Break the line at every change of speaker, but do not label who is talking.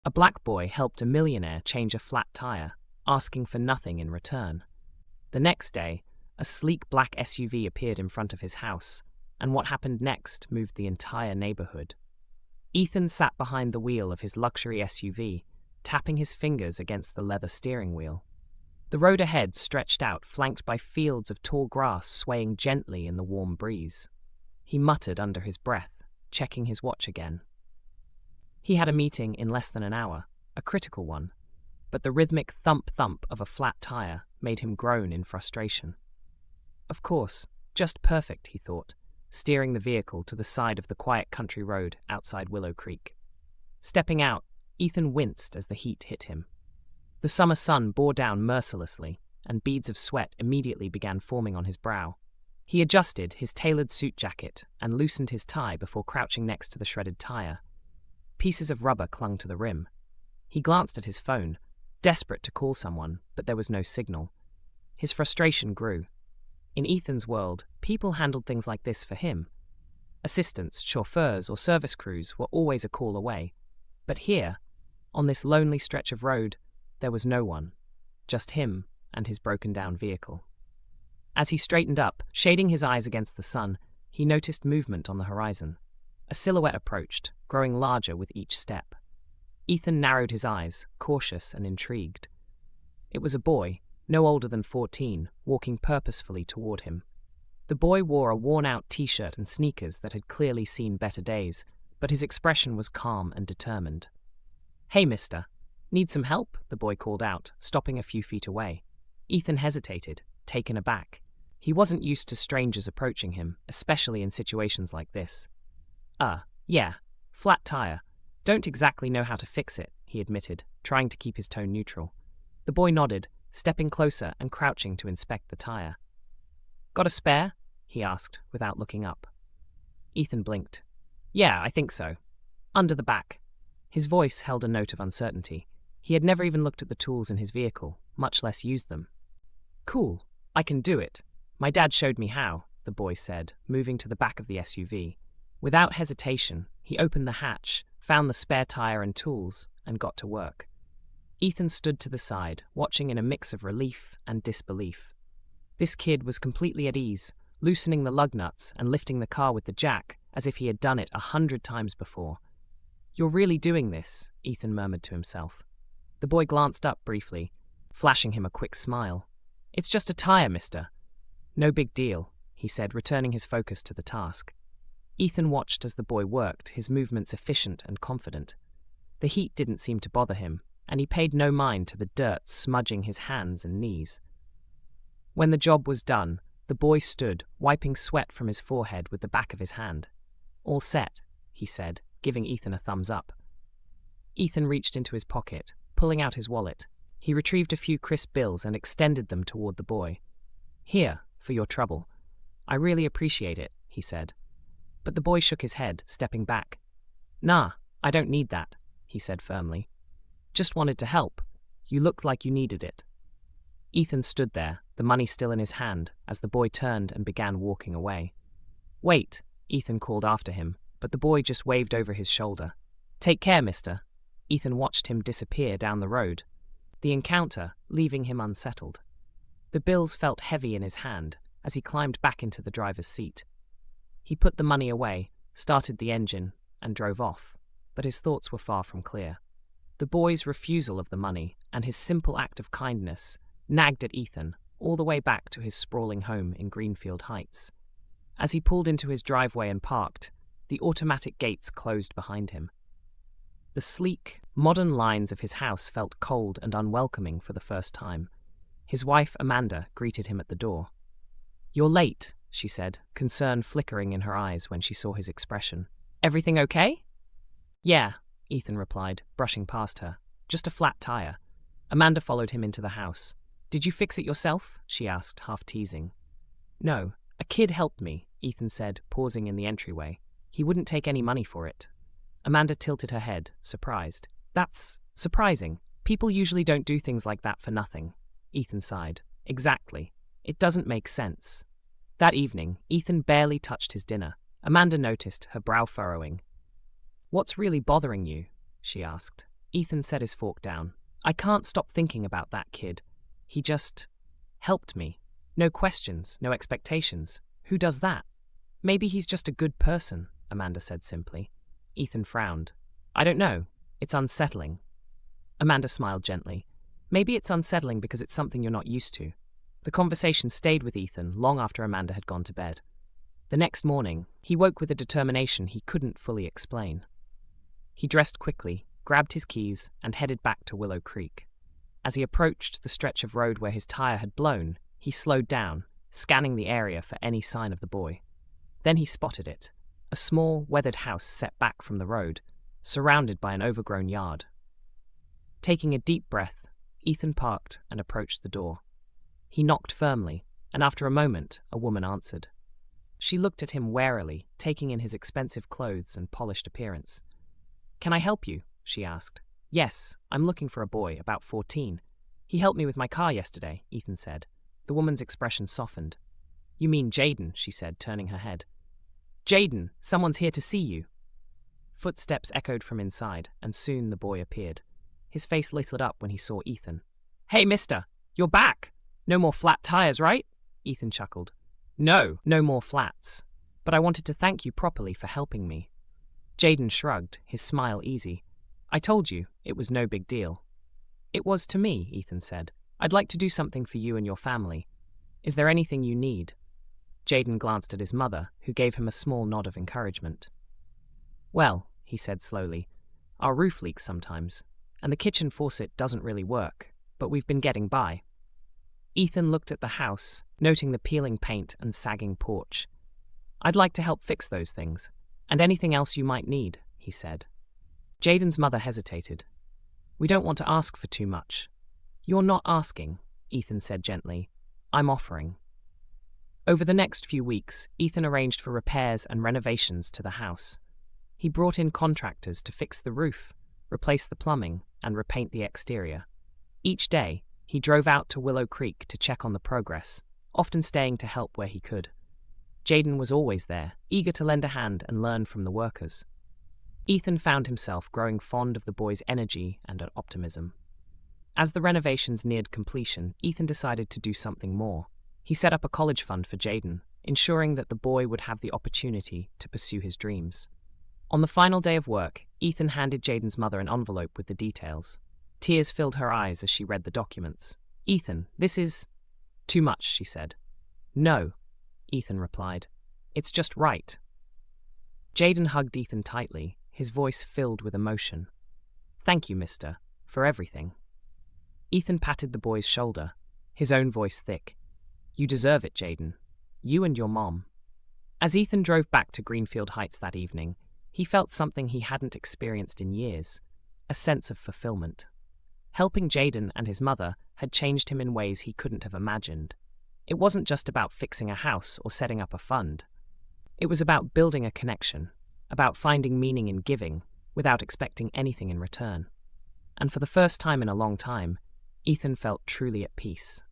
A black boy helped a millionaire change a flat tire, asking for nothing in return. The next day, a sleek black SUV appeared in front of his house, and what happened next moved the entire neighborhood. Ethan sat behind the wheel of his luxury SUV, tapping his fingers against the leather steering wheel. The road ahead stretched out, flanked by fields of tall grass swaying gently in the warm breeze. He muttered under his breath, checking his watch again. He had a meeting in less than an hour, a critical one, but the rhythmic thump-thump of a flat tire made him groan in frustration. Of course, just perfect, he thought, steering the vehicle to the side of the quiet country road outside Willow Creek. Stepping out, Ethan winced as the heat hit him. The summer sun bore down mercilessly, and beads of sweat immediately began forming on his brow. He adjusted his tailored suit jacket and loosened his tie before crouching next to the shredded tire. Pieces of rubber clung to the rim. He glanced at his phone, desperate to call someone, but there was no signal. His frustration grew. In Ethan's world, people handled things like this for him. Assistants, chauffeurs, or service crews were always a call away. But here, on this lonely stretch of road, there was no one, just him and his broken-down vehicle. As he straightened up, shading his eyes against the sun, he noticed movement on the horizon. A silhouette approached, growing larger with each step. Ethan narrowed his eyes, cautious and intrigued. It was a boy, no older than 14, walking purposefully toward him. The boy wore a worn-out t-shirt and sneakers that had clearly seen better days, but his expression was calm and determined. "Hey, mister. Need some help?" the boy called out, stopping a few feet away. Ethan hesitated, taken aback. He wasn't used to strangers approaching him, especially in situations like this. Yeah, flat tire. Don't exactly know how to fix it," he admitted, trying to keep his tone neutral. The boy nodded, stepping closer and crouching to inspect the tire. "Got a spare?" he asked, without looking up. Ethan blinked. "Yeah, I think so. Under the back." His voice held a note of uncertainty. He had never even looked at the tools in his vehicle, much less used them. "Cool, I can do it. My dad showed me how," the boy said, moving to the back of the SUV. Without hesitation, he opened the hatch, found the spare tire and tools, and got to work. Ethan stood to the side, watching in a mix of relief and disbelief. This kid was completely at ease, loosening the lug nuts and lifting the car with the jack as if he had done it 100 times before. "You're really doing this," Ethan murmured to himself. The boy glanced up briefly, flashing him a quick smile. "It's just a tire, mister." "No big deal," he said, returning his focus to the task. Ethan watched as the boy worked, his movements efficient and confident. The heat didn't seem to bother him, and he paid no mind to the dirt smudging his hands and knees. When the job was done, the boy stood, wiping sweat from his forehead with the back of his hand. "All set," he said, giving Ethan a thumbs up. Ethan reached into his pocket, pulling out his wallet. He retrieved a few crisp bills and extended them toward the boy. "Here, for your trouble. I really appreciate it," he said. But the boy shook his head, stepping back. "Nah, I don't need that," he said firmly. "Just wanted to help. You looked like you needed it." Ethan stood there, the money still in his hand, as the boy turned and began walking away. "Wait," Ethan called after him, but the boy just waved over his shoulder. "Take care, mister." Ethan watched him disappear down the road, the encounter leaving him unsettled. The bills felt heavy in his hand as he climbed back into the driver's seat. He put the money away, started the engine, and drove off, but his thoughts were far from clear. The boy's refusal of the money and his simple act of kindness nagged at Ethan all the way back to his sprawling home in Greenfield Heights. As he pulled into his driveway and parked, the automatic gates closed behind him. The sleek, modern lines of his house felt cold and unwelcoming for the first time. His wife, Amanda, greeted him at the door. "You're late," she said, concern flickering in her eyes when she saw his expression. "Everything okay?" "Yeah," Ethan replied, brushing past her. "Just a flat tire." Amanda followed him into the house. "Did you fix it yourself?" she asked, half teasing. "No, a kid helped me," Ethan said, pausing in the entryway. "He wouldn't take any money for it." Amanda tilted her head, surprised. "That's surprising. People usually don't do things like that for nothing." Ethan sighed. "Exactly. It doesn't make sense." That evening, Ethan barely touched his dinner. Amanda noticed, her brow furrowing. "What's really bothering you?" she asked. Ethan set his fork down. I can't stop thinking about that kid. He just helped me. No questions, no expectations. Who does that? Maybe he's just a good person, Amanda said simply. Ethan frowned. I don't know. It's unsettling. Amanda smiled gently. Maybe it's unsettling because it's something you're not used to. The conversation stayed with Ethan long after Amanda had gone to bed. The next morning, he woke with a determination he couldn't fully explain. He dressed quickly, grabbed his keys, and headed back to Willow Creek. As he approached the stretch of road where his tire had blown, he slowed down, scanning the area for any sign of the boy. Then he spotted it, a small, weathered house set back from the road, surrounded by an overgrown yard. Taking a deep breath, Ethan parked and approached the door. He knocked firmly, and after a moment, a woman answered. She looked at him warily, taking in his expensive clothes and polished appearance. Can I help you? She asked. Yes, I'm looking for a boy, about 14. He helped me with my car yesterday, Ethan said. The woman's expression softened. You mean Jaden, she said, turning her head. Jaden, someone's here to see you. Footsteps echoed from inside, and soon the boy appeared. His face lit up when he saw Ethan. Hey, mister, you're back! No more flat tires, right? Ethan chuckled. No more flats. But I wanted to thank you properly for helping me. Jaden shrugged, his smile easy. I told you, it was no big deal. It was to me, Ethan said. I'd like to do something for you and your family. Is there anything you need? Jaden glanced at his mother, who gave him a small nod of encouragement. Well, he said slowly, our roof leaks sometimes, and the kitchen faucet doesn't really work, but we've been getting by. Ethan looked at the house, noting the peeling paint and sagging porch. I'd like to help fix those things, and anything else you might need, he said. Jaden's mother hesitated. We don't want to ask for too much. You're not asking, Ethan said gently. I'm offering. Over the next few weeks, Ethan arranged for repairs and renovations to the house. He brought in contractors to fix the roof, replace the plumbing, and repaint the exterior. Each day, he drove out to Willow Creek to check on the progress, often staying to help where he could. Jaden was always there, eager to lend a hand and learn from the workers. Ethan found himself growing fond of the boy's energy and optimism. As the renovations neared completion, Ethan decided to do something more. He set up a college fund for Jaden, ensuring that the boy would have the opportunity to pursue his dreams. On the final day of work, Ethan handed Jaden's mother an envelope with the details. Tears filled her eyes as she read the documents. Ethan, this is too much, she said. No, Ethan replied. It's just right. Jaden hugged Ethan tightly, his voice filled with emotion. Thank you, mister, for everything. Ethan patted the boy's shoulder, his own voice thick. You deserve it, Jaden. You and your mom. As Ethan drove back to Greenfield Heights that evening, he felt something he hadn't experienced in years, a sense of fulfillment. Helping Jaden and his mother had changed him in ways he couldn't have imagined. It wasn't just about fixing a house or setting up a fund. It was about building a connection, about finding meaning in giving without expecting anything in return. And for the first time in a long time, Ethan felt truly at peace.